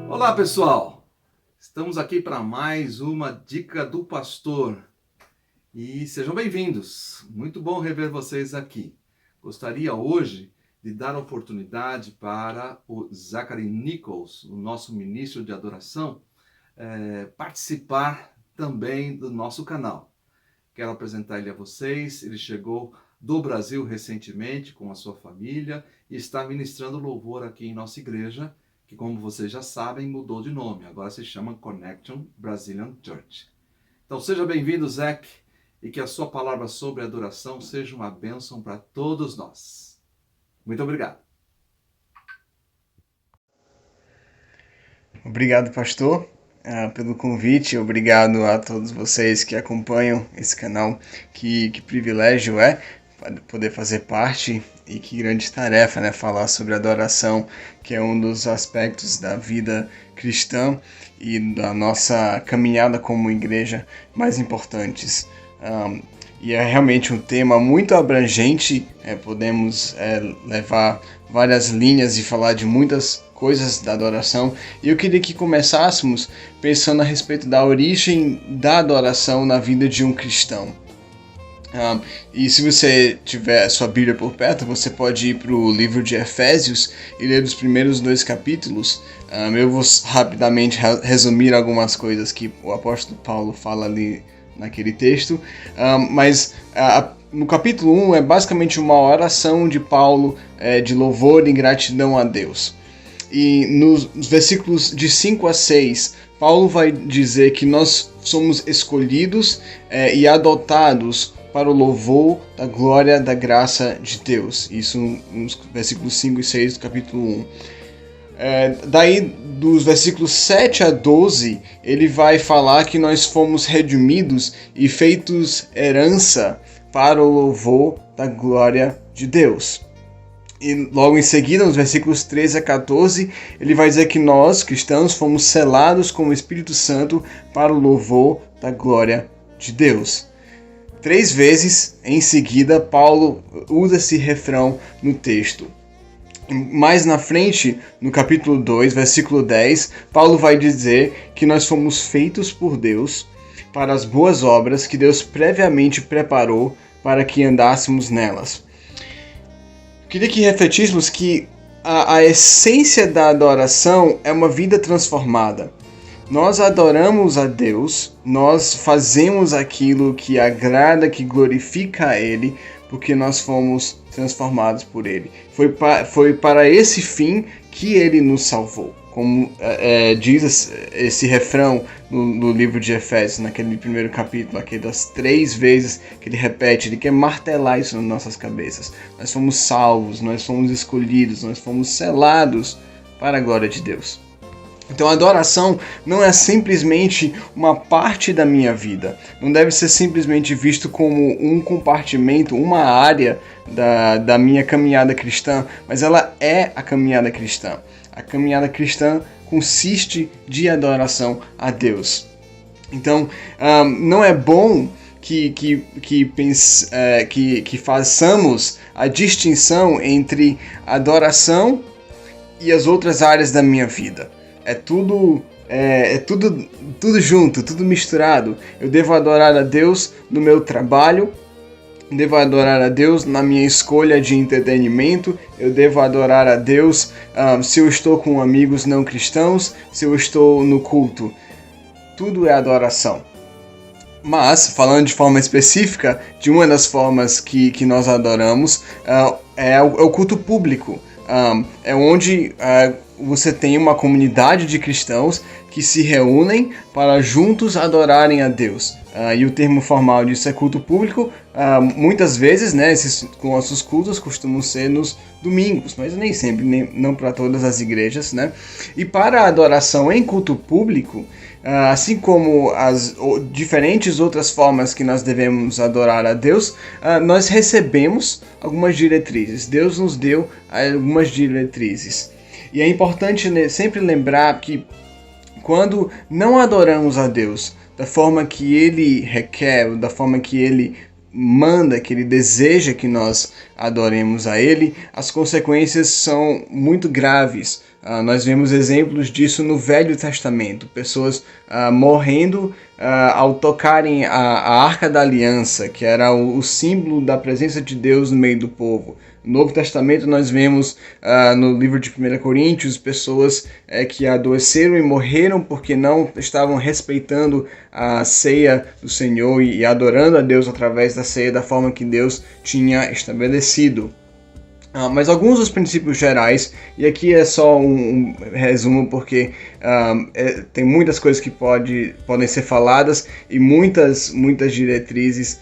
Olá, pessoal! Estamos aqui para mais uma Dica do Pastor e sejam bem-vindos. Muito bom rever vocês aqui. Gostaria hoje de dar oportunidade para o Zachary Nichols, o nosso ministro de adoração, participar também do nosso canal. Quero apresentar ele a vocês. Ele chegou do Brasil recentemente com a sua família e está ministrando louvor aqui em nossa igreja, que, como vocês já sabem, mudou de nome. Agora se chama Connection Brazilian Church. Então seja bem-vindo, Zach, e que a sua palavra sobre adoração seja uma bênção para todos nós. Muito obrigado. Obrigado, pastor, pelo convite. Obrigado a todos vocês que acompanham esse canal. Que privilégio é poder fazer parte e que grande tarefa, né? Falar sobre adoração, que é um dos aspectos da vida cristã e da nossa caminhada como igreja mais importantes. E é realmente um tema muito abrangente. Podemos levar várias linhas e falar de muitas coisas da adoração. E eu queria que começássemos pensando a respeito da origem da adoração na vida de um cristão. E se você tiver sua Bíblia por perto, você pode ir para o livro de Efésios e ler os primeiros 2 capítulos. Eu vou rapidamente resumir algumas coisas que o apóstolo Paulo fala ali naquele texto, mas no capítulo 1 é basicamente uma oração de Paulo de louvor e gratidão a Deus. E nos versículos de 5 a 6, Paulo vai dizer que nós somos escolhidos e adotados para o louvor da glória da graça de Deus. Isso nos versículos 5 e 6 do capítulo 1. Daí, dos versículos 7 a 12, ele vai falar que nós fomos redimidos e feitos herança para o louvor da glória de Deus. E logo em seguida, nos versículos 13 a 14, ele vai dizer que nós, cristãos, fomos selados com o Espírito Santo para o louvor da glória de Deus. 3 vezes em seguida, Paulo usa esse refrão no texto. Mais na frente, no capítulo 2, versículo 10, Paulo vai dizer que nós fomos feitos por Deus para as boas obras que Deus previamente preparou para que andássemos nelas. Queria que refletíssemos que a essência da adoração é uma vida transformada. Nós adoramos a Deus, nós fazemos aquilo que agrada, que glorifica a Ele, porque nós fomos transformados por Ele. Foi para esse fim que Ele nos salvou. Como diz esse refrão no livro de Efésios, naquele primeiro capítulo, aquelas 3 vezes que ele repete, ele quer martelar isso nas nossas cabeças. Nós fomos salvos, nós fomos escolhidos, nós fomos selados para a glória de Deus. Então a adoração não é simplesmente uma parte da minha vida, não deve ser simplesmente visto como um compartimento, uma área da minha caminhada cristã, mas ela é a caminhada cristã. A caminhada cristã consiste de adoração a Deus. Então não é bom que façamos a distinção entre adoração e as outras áreas da minha vida. É tudo junto, tudo misturado. Eu devo adorar a Deus no meu trabalho, devo adorar a Deus na minha escolha de entretenimento, eu devo adorar a Deus se eu estou com amigos não cristãos, se eu estou no culto. Tudo é adoração. Mas, falando de forma específica, de uma das formas que nós adoramos é o culto público. É onde você tem uma comunidade de cristãos que se reúnem para juntos adorarem a Deus. E o termo formal disso é culto público. Muitas vezes, né, esses nossos cultos costumam ser nos domingos, mas nem sempre, não para todas as igrejas, né? E para a adoração em culto público, assim como as diferentes outras formas que nós devemos adorar a Deus, nós recebemos algumas diretrizes. Deus nos deu algumas diretrizes. E é importante sempre lembrar que quando não adoramos a Deus da forma que Ele requer, da forma que Ele manda, que Ele deseja que nós adoremos a Ele, as consequências são muito graves Nós vemos exemplos disso no Velho Testamento, pessoas morrendo ao tocarem a Arca da Aliança, que era o símbolo da presença de Deus no meio do povo. No Novo Testamento nós vemos no livro de 1 Coríntios pessoas que adoeceram e morreram porque não estavam respeitando a ceia do Senhor e adorando a Deus através da ceia da forma que Deus tinha estabelecido. Mas alguns dos princípios gerais, e aqui é só um resumo porque tem muitas coisas que podem ser faladas e muitas diretrizes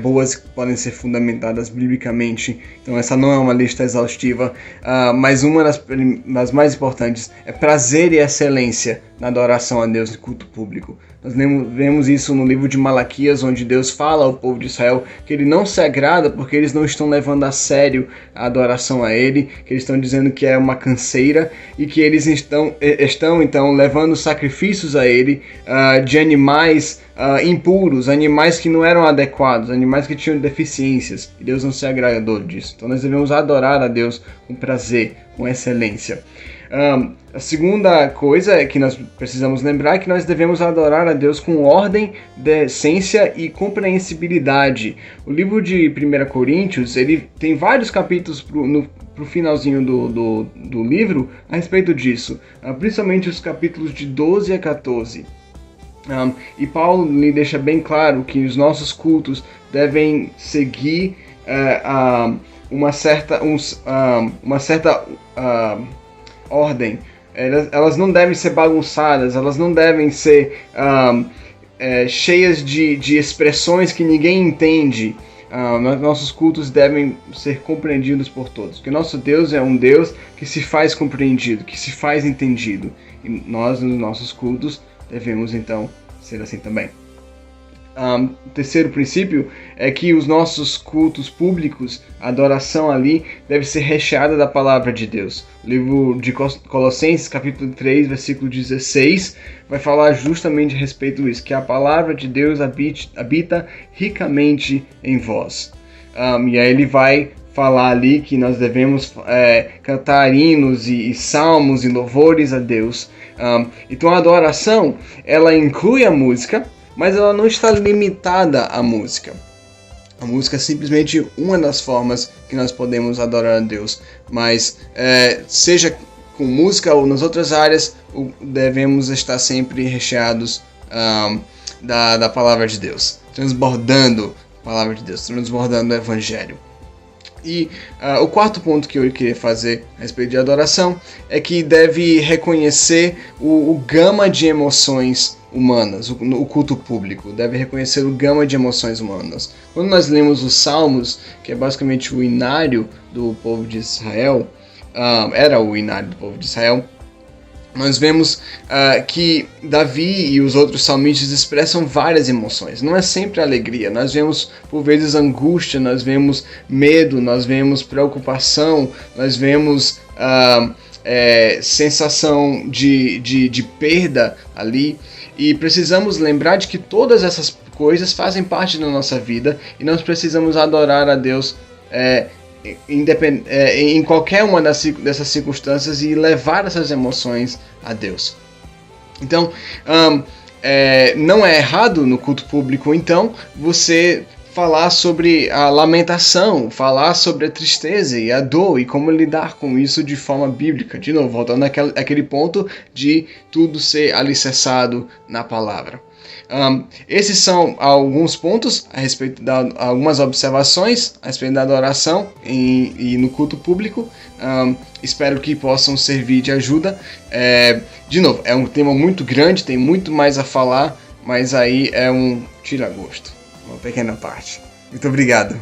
boas que podem ser fundamentadas biblicamente. Então essa não é uma lista exaustiva, mas uma das mais importantes é prazer e excelência na adoração a Deus no culto público. Nós vemos isso no livro de Malaquias, onde Deus fala ao povo de Israel que ele não se agrada porque eles não estão levando a sério a adoração a ele, que eles estão dizendo que é uma canseira e que eles estão então levando sacrifícios a ele de animais impuros, animais que não eram adequados, animais que tinham deficiências, e Deus não se agradou disso. Então nós devemos adorar a Deus com prazer, com excelência. A segunda coisa que nós precisamos lembrar é que nós devemos adorar a Deus com ordem, decência e compreensibilidade. O livro de 1 Coríntios, ele tem vários capítulos pro finalzinho do livro a respeito disso, principalmente os capítulos de 12 a 14. E Paulo lhe deixa bem claro que os nossos cultos devem seguir uma certa ordem. Elas não devem ser bagunçadas, elas não devem ser cheias de expressões que ninguém entende. Nossos cultos devem ser compreendidos por todos, porque nosso Deus é um Deus que se faz compreendido, que se faz entendido, e nós nos nossos cultos devemos então ser assim também. O terceiro princípio é que os nossos cultos públicos, a adoração ali, deve ser recheada da palavra de Deus. O livro de Colossenses, capítulo 3, versículo 16, vai falar justamente a respeito disso, que a palavra de Deus habita ricamente em vós. E aí ele vai falar ali que nós devemos cantar hinos e salmos e louvores a Deus. Então a adoração, ela inclui a música, mas ela não está limitada à música. A música é simplesmente uma das formas que nós podemos adorar a Deus. Mas seja com música ou nas outras áreas, devemos estar sempre recheados da palavra de Deus. Transbordando a palavra de Deus, transbordando o Evangelho. E o quarto ponto que eu queria fazer a respeito de adoração é que deve reconhecer o gama de emoções humanas, o culto público deve reconhecer o gama de emoções humanas. Quando nós lemos os Salmos, que é basicamente o inário do povo de Israel, era o inário do povo de Israel, nós vemos que Davi e os outros salmistas expressam várias emoções. Não é sempre alegria. Nós vemos, por vezes, angústia, nós vemos medo, nós vemos preocupação, nós vemos sensação de perda ali. E precisamos lembrar de que todas essas coisas fazem parte da nossa vida e nós precisamos adorar a Deus em qualquer uma dessas circunstâncias e levar essas emoções a Deus. Então, não é errado no culto público, então, você falar sobre a lamentação, falar sobre a tristeza e a dor e como lidar com isso de forma bíblica. De novo, voltando àquele ponto de tudo ser alicerçado na palavra. Esses são alguns pontos a respeito algumas observações a respeito da adoração e no culto público. Espero que possam servir de ajuda. De novo, é um tema muito grande, tem muito mais a falar, mas aí é um tira-gosto, uma pequena parte. Muito obrigado.